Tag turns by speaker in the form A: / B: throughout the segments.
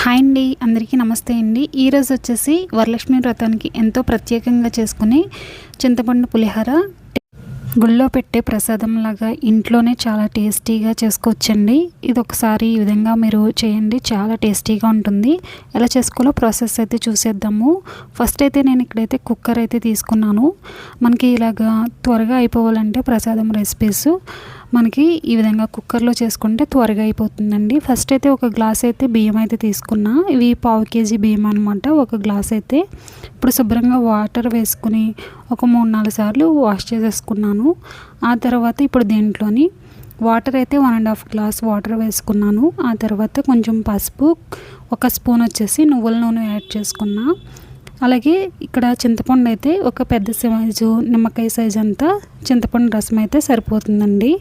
A: Hi అండి, అందరికీ నమస్తే అండి. ఈరోజు వచ్చేసి వరలక్ష్మి వ్రతానికి ఎంతో ప్రత్యేకంగా చేసుకుని చింతపండు పులిహోర గుళ్ళో పెట్టే ప్రసాదంలాగా ఇంట్లోనే చాలా టేస్టీగా చేసుకోవచ్చండి. ఇది ఒకసారి ఈ విధంగా మీరు చేయండి, చాలా టేస్టీగా ఉంటుంది. ఎలా చేసుకోవాలో ప్రాసెస్ అయితే చూసేద్దాము. ఫస్ట్ అయితే నేను ఇక్కడైతే కుక్కర్ అయితే తీసుకున్నాను. మనకి ఇలాగా త్వరగా అయిపోవాలంటే ప్రసాదం రెసిపీస్ మనకి ఈ విధంగా కుక్కర్లో చేసుకుంటే త్వరగా అయిపోతుందండి. ఫస్ట్ అయితే ఒక గ్లాస్ అయితే బియ్యం అయితే తీసుకున్నా. ఇవి 1/2 కేజీ బియ్యం అనమాట, ఒక గ్లాస్ అయితే. ఇప్పుడు శుభ్రంగా వాటర్ వేసుకుని ఒక 3-4 సార్లు వాష్ చేసేసుకున్నాను. ఆ తర్వాత ఇప్పుడు దీంట్లోని వాటర్ అయితే 1.5 గ్లాస్ వాటర్ వేసుకున్నాను. ఆ తర్వాత కొంచెం పసుపు, 1 స్పూన్ వచ్చేసి నువ్వుల నూనె యాడ్ చేసుకున్నా. అలాగే ఇక్కడ చింతపండు అయితే ఒక పెద్ద సైజు నిమ్మకాయ సైజు అంతా చింతపండు రసం అయితే సరిపోతుందండి.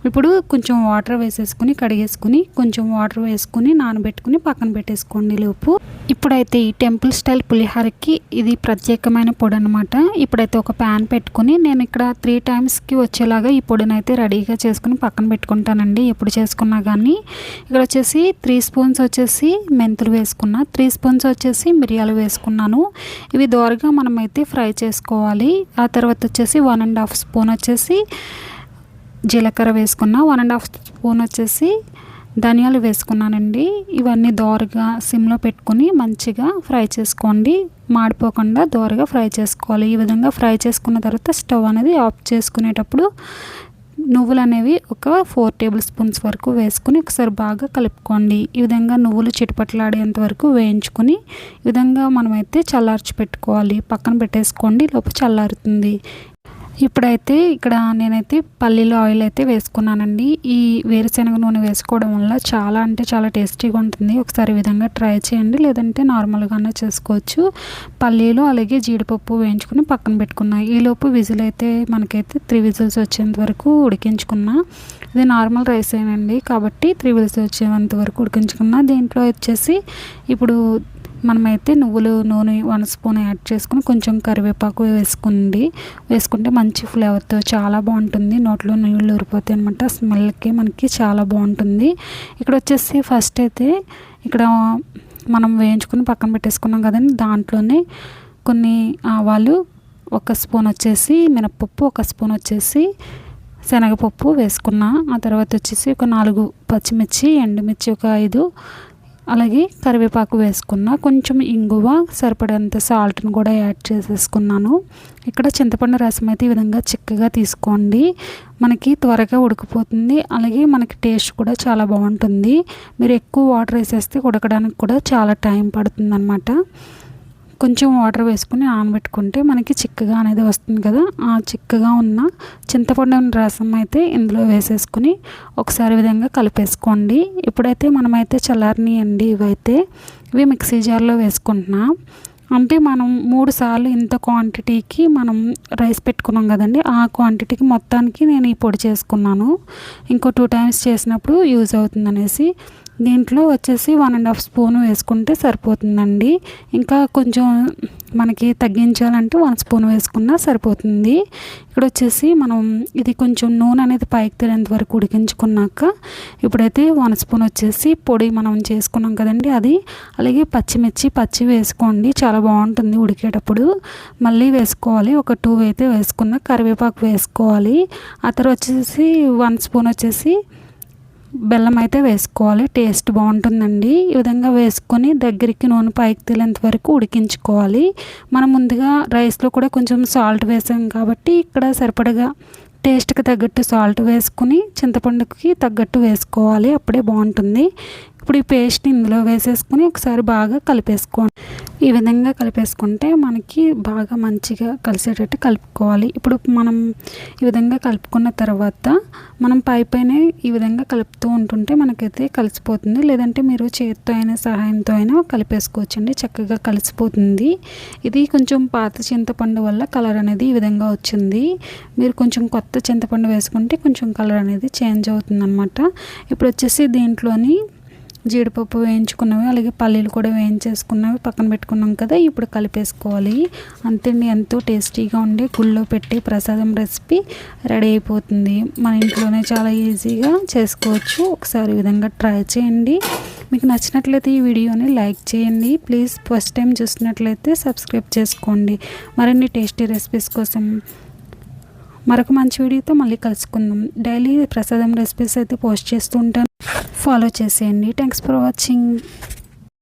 A: ఇప్పుడు కొంచెం వాటర్ వేసేసుకుని కడిగేసుకుని కొంచెం వాటర్ వేసుకుని నానబెట్టుకుని పక్కన పెట్టేసుకోండి లోపు. ఇప్పుడైతే ఈ టెంపుల్ స్టైల్ పులిహోరకి ఇది ప్రత్యేకమైన పొడి అనమాట. ఇప్పుడైతే ఒక ప్యాన్ పెట్టుకుని నేను ఇక్కడ 3 టైమ్స్కి వచ్చేలాగా ఈ పొడిని అయితే రెడీగా చేసుకుని పక్కన పెట్టుకుంటానండి. ఎప్పుడు చేసుకున్నా కానీ ఇక్కడ వచ్చేసి 3 స్పూన్స్ వచ్చేసి మెంతులు వేసుకున్నా, 3 స్పూన్స్ వచ్చేసి మిరియాలు వేసుకున్నాను. ఇవి దోరగా మనమైతే ఫ్రై చేసుకోవాలి. ఆ తర్వాత వచ్చేసి 1.5 స్పూన్ వచ్చేసి జీలకర్ర వేసుకున్నా, 1.5 స్పూన్ వచ్చేసి ధనియాలు వేసుకున్నానండి. ఇవన్నీ దోరగా సిమ్లో పెట్టుకుని మంచిగా ఫ్రై చేసుకోండి, మాడిపోకుండా దోరగా ఫ్రై చేసుకోవాలి. ఈ విధంగా ఫ్రై చేసుకున్న తర్వాత స్టవ్ అనేది ఆఫ్ చేసుకునేటప్పుడు నువ్వులు అనేవి ఒక 4 టేబుల్ స్పూన్స్ వరకు వేసుకుని ఒకసారి బాగా కలుపుకోండి. ఈ విధంగా నువ్వులు చిటపట్లాడేంత వరకు వేయించుకుని ఈ విధంగా మనమైతే చల్లార్చి పెట్టుకోవాలి. పక్కన పెట్టేసుకోండి, లోపు చల్లారుతుంది. ఇప్పుడైతే ఇక్కడ నేనైతే పల్లీల ఆయిల్ అయితే వేసుకున్నానండి. ఈ వేరుశనగ నూనె వేసుకోవడం వల్ల చాలా అంటే చాలా టేస్టీగా ఉంటుంది. ఒకసారి ఈ విధంగా ట్రై చేయండి, లేదంటే నార్మల్గానే చేసుకోవచ్చు. పల్లీలు అలాగే జీడిపప్పు వేయించుకుని పక్కన పెట్టుకున్నా. ఈలోపు విజిల్ అయితే మనకైతే 3 విజిల్స్ వచ్చేంత వరకు ఉడికించుకున్నా. ఇది నార్మల్ రైస్ ఏనండి కాబట్టి 3 విజిల్స్ వచ్చేంత వరకు ఉడికించుకున్నా. దీంట్లో వచ్చేసి ఇప్పుడు మనమైతే నువ్వులు నూనె 1 స్పూన్ యాడ్ చేసుకుని కొంచెం కరివేపాకు వేసుకుంటే మంచి ఫ్లేవర్తో చాలా బాగుంటుంది. నోట్లో నీళ్ళు ఊరిపోతాయి అనమాట. స్మెల్కి మనకి చాలా బాగుంటుంది. ఇక్కడ వచ్చేసి ఫస్ట్ అయితే ఇక్కడ మనం వేయించుకుని పక్కన పెట్టేసుకున్నాం కదండి, దాంట్లోనే కొన్ని ఆవాలు, 1 స్పూన్ వచ్చేసి మినపప్పు, 1 స్పూన్ వచ్చేసి శనగపప్పు వేసుకున్నా. ఆ తర్వాత వచ్చేసి ఒక 4 పచ్చిమిర్చి, ఎండుమిర్చి ఒక 5, అలాగే కరివేపాకు వేసుకున్నా. కొంచెం ఇంగువ, సరిపడేంత సాల్ట్ని కూడా యాడ్ చేసేసుకున్నాను. ఇక్కడ చింతపండు రసం అయితే ఈ విధంగా చిక్కగా తీసుకోండి, మనకి త్వరగా ఉడికిపోతుంది. అలాగే మనకి టేస్ట్ కూడా చాలా బాగుంటుంది. మీరు ఎక్కువ వాటర్ వేసేస్తే ఉడకడానికి కూడా చాలా టైం పడుతుంది అన్నమాట. కొంచెం వాటర్ వేసుకుని నానబెట్టుకుంటే మనకి చిక్కగా అనేది వస్తుంది కదా. ఆ చిక్కగా ఉన్న చింతపండు రసం అయితే ఇందులో వేసేసుకుని ఒకసారి విధంగా కలిపేసుకోండి. ఇప్పుడైతే మనమైతే చల్లారనియండి. ఇవి మిక్సీ జార్లో వేసుకుంటున్నాం. అంటే మనం 3 సార్లు ఇంత క్వాంటిటీకి మనం రైస్ పెట్టుకున్నాం కదండి, ఆ క్వాంటిటీకి మొత్తానికి నేను ఈ పొడి చేసుకున్నాను. ఇంకో 2 టైమ్స్ చేసినప్పుడు యూజ్ అవుతుంది అనేసి దీంట్లో వచ్చేసి 1.5 స్పూన్ వేసుకుంటే సరిపోతుందండి. ఇంకా కొంచెం మనకి తగ్గించాలంటే 1 స్పూన్ వేసుకున్నా సరిపోతుంది. ఇక్కడ వచ్చేసి మనం ఇది కొంచెం నూనె అనేది పైకి తేలేంత వరకు ఉడికించుకున్నాక ఇప్పుడైతే 1 స్పూన్ వచ్చేసి పొడి మనం చేసుకున్నాం కదండి అది, అలాగే పచ్చి వేసుకోండి, చాలా బాగుంటుంది ఉడికేటప్పుడు. మళ్ళీ వేసుకోవాలి, ఒక 2 అయితే వేసుకున్న కరివేపాకు వేసుకోవాలి. ఆ తర్వాత వచ్చేసి 1 స్పూన్ వచ్చేసి బెల్లం అయితే వేసుకోవాలి, టేస్ట్ బాగుంటుందండి. ఈ విధంగా వేసుకొని దగ్గరికి నూనె పైకి తేలేంత వరకు ఉడికించుకోవాలి. మనం ముందుగా రైస్లో కూడా కొంచెం సాల్ట్ వేసాం కాబట్టి ఇక్కడ సరిపడగా టేస్ట్కి తగ్గట్టు సాల్ట్ వేసుకుని చింతపండుకి తగ్గట్టు వేసుకోవాలి, అప్పుడే బాగుంటుంది. ఇప్పుడు ఈ పేస్ట్ని ఇందులో వేసేసుకుని ఒకసారి బాగా కలిపేసుకోండి. ఈ విధంగా కలిపేసుకుంటే మనకి బాగా మంచిగా కలిసేటట్టు కలుపుకోవాలి. ఇప్పుడు మనం ఈ విధంగా కలుపుకున్న తర్వాత మనం పైన ఈ విధంగా కలుపుతూ ఉంటుంటే మనకైతే కలిసిపోతుంది. లేదంటే మీరు చేతితో అయినా సహాయంతో అయినా కలిపేసుకోవచ్చండి, చక్కగా కలిసిపోతుంది. ఇది కొంచెం పాత చింతపండు వల్ల కలర్ అనేది ఈ విధంగా వచ్చింది. మీరు కొంచెం కొత్త చింతపండు వేసుకుంటే కొంచెం కలర్ అనేది చేంజ్ అవుతుంది అన్నమాట. ఇప్పుడు వచ్చేసి దీంట్లోని జీడిపప్పు వేయించుకున్నవి అలాగే పల్లీలు కూడా వేయించేసుకున్నవి పక్కన పెట్టుకున్నాం కదా, ఇప్పుడు కలిపేసుకోవాలి. అంతేండి, ఎంతో టేస్టీగా ఉండే గుళ్ళో పెట్టే ప్రసాదం రెసిపీ రెడీ అయిపోతుంది. మన ఇంట్లోనే చాలా ఈజీగా చేసుకోవచ్చు. ఒకసారి ఈ విధంగా ట్రై చేయండి. మీకు నచ్చినట్లయితే ఈ వీడియోని లైక్ చేయండి. ప్లీజ్ ఫస్ట్ టైం చూసినట్లయితే సబ్స్క్రైబ్ చేసుకోండి. మరిన్ని టేస్టీ రెసిపీస్ కోసం మరొక మంచి వీడియోతో మళ్ళీ కలుసుకుందాం. డైలీ ప్రసాదం రెసిపీస్ అయితే పోస్ట్ చేస్తూ ఉంటాను, ఫాలో చేసేయండి. Thanks for watching.